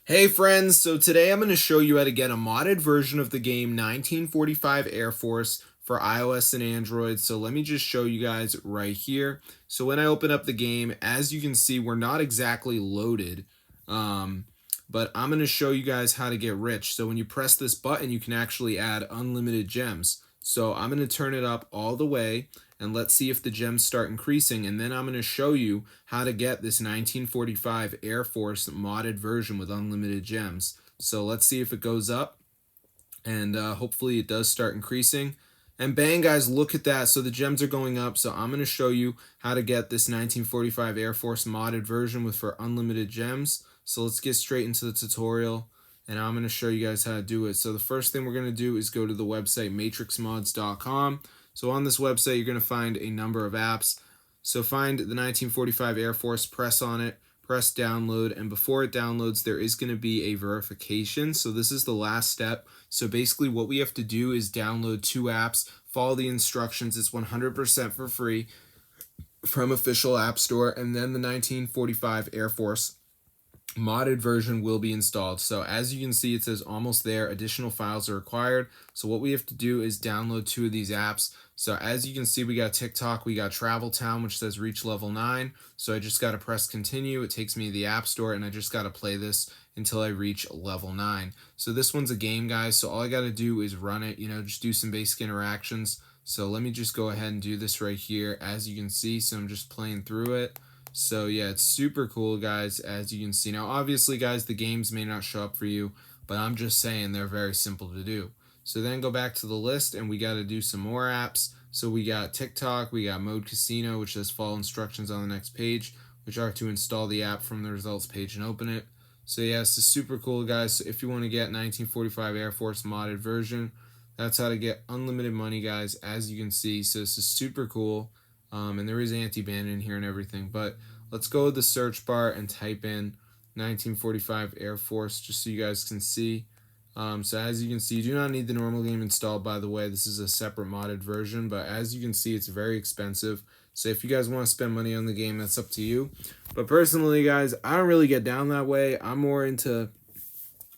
Hey friends, so today I'm going to show you how to get a modded version of the game 1945 Air Force for iOS and Android. So let me just show you guys right here. So when I open up the game, as you can see, we're not exactly loaded, but I'm going to show you guys how to get rich. So when you press this button, you can actually add unlimited gems. So I'm going to turn it up all the way and let's see if the gems start increasing, and then I'm going to show you how to get this 1945 Air Force modded version with unlimited gems. So let's see if it goes up, and hopefully it does start increasing. And bang guys, look at that. So the gems are going up. So I'm going to show you how to get this 1945 Air Force modded version for unlimited gems. So let's get straight into the tutorial, and I'm going to show you guys how to do it. So the first thing we're going to do is go to the website matrixmods.com. So on this website, you're going to find a number of apps. So find the 1945 Air Force, press on it, press download, and before it downloads, there is going to be a verification. So this is the last step. So basically what we have to do is download 2 apps, follow the instructions. It's 100% for free from official app store, and then the 1945 Air Force modded version will be installed. So as you can see, it says almost there, additional files are required. So what we have to do is download 2 of these apps. So as you can see, we got TikTok, we got Travel Town, which says reach level 9. So I just got to press continue. It takes me to the app store, and I just got to play this until I reach level 9. So this one's a game, guys. So all I got to do is run it, just do some basic interactions. So let me just go ahead and do this right here. As you can see, so I'm just playing through it. So yeah, it's super cool, guys, as you can see. Now, obviously, guys, the games may not show up for you, but I'm just saying they're very simple to do. So then go back to the list, and we got to do some more apps. So we got TikTok, we got Mode Casino, which says follow instructions on the next page, which are to install the app from the results page and open it. So yeah, this is super cool, guys. So if you want to get 1945 Air Force modded version, that's how to get unlimited money, guys, as you can see. So this is super cool. And there is anti-ban in here and everything, but let's go to the search bar and type in 1945 Air Force just so you guys can see. So as you can see, you do not need the normal game installed, by the way. This is a separate modded version, but as you can see, it's very expensive. So if you guys want to spend money on the game, that's up to you. But personally, guys, I don't really get down that way. I'm more into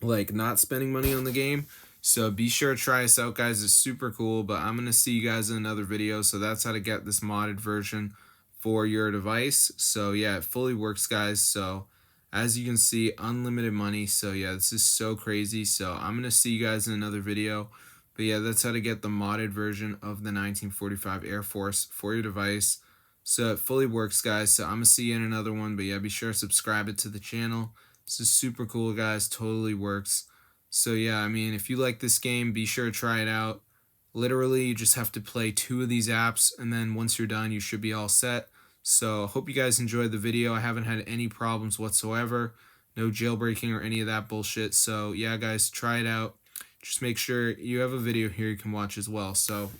like not spending money on the game. So be sure to try us out, guys. It's super cool, but I'm going to see you guys in another video. So that's how to get this modded version for your device. So yeah, it fully works, guys. So as you can see, unlimited money. So yeah, this is so crazy. So I'm going to see you guys in another video. But yeah, that's how to get the modded version of the 1945 Air Force for your device. So it fully works, guys. So I'm going to see you in another one. But yeah, be sure to subscribe it to the channel. This is super cool, guys. Totally works. So yeah, I mean, if you like this game, be sure to try it out. Literally, you just have to play 2 of these apps, and then once you're done, you should be all set. So hope you guys enjoyed the video. I haven't had any problems whatsoever. No jailbreaking or any of that bullshit. So yeah, guys, try it out. Just make sure you have a video here you can watch as well. So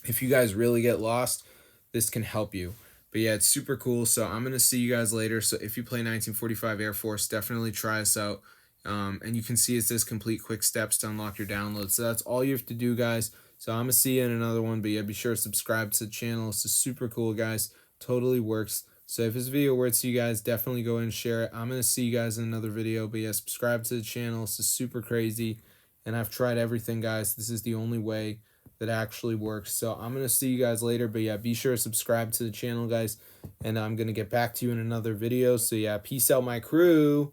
if you guys really get lost, this can help you. But yeah, it's super cool. So I'm going to see you guys later. So if you play 1945 Air Force, definitely try us out. And you can see it says complete quick steps to unlock your download. So that's all you have to do, guys. So I'm going to see you in another one. But yeah, be sure to subscribe to the channel. This is super cool, guys. Totally works. So if this video works to you guys, definitely go and share it. I'm going to see you guys in another video. But yeah, subscribe to the channel. This is super crazy. And I've tried everything, guys. This is the only way that actually works. So I'm going to see you guys later. But yeah, be sure to subscribe to the channel, guys. And I'm going to get back to you in another video. So yeah, peace out, my crew.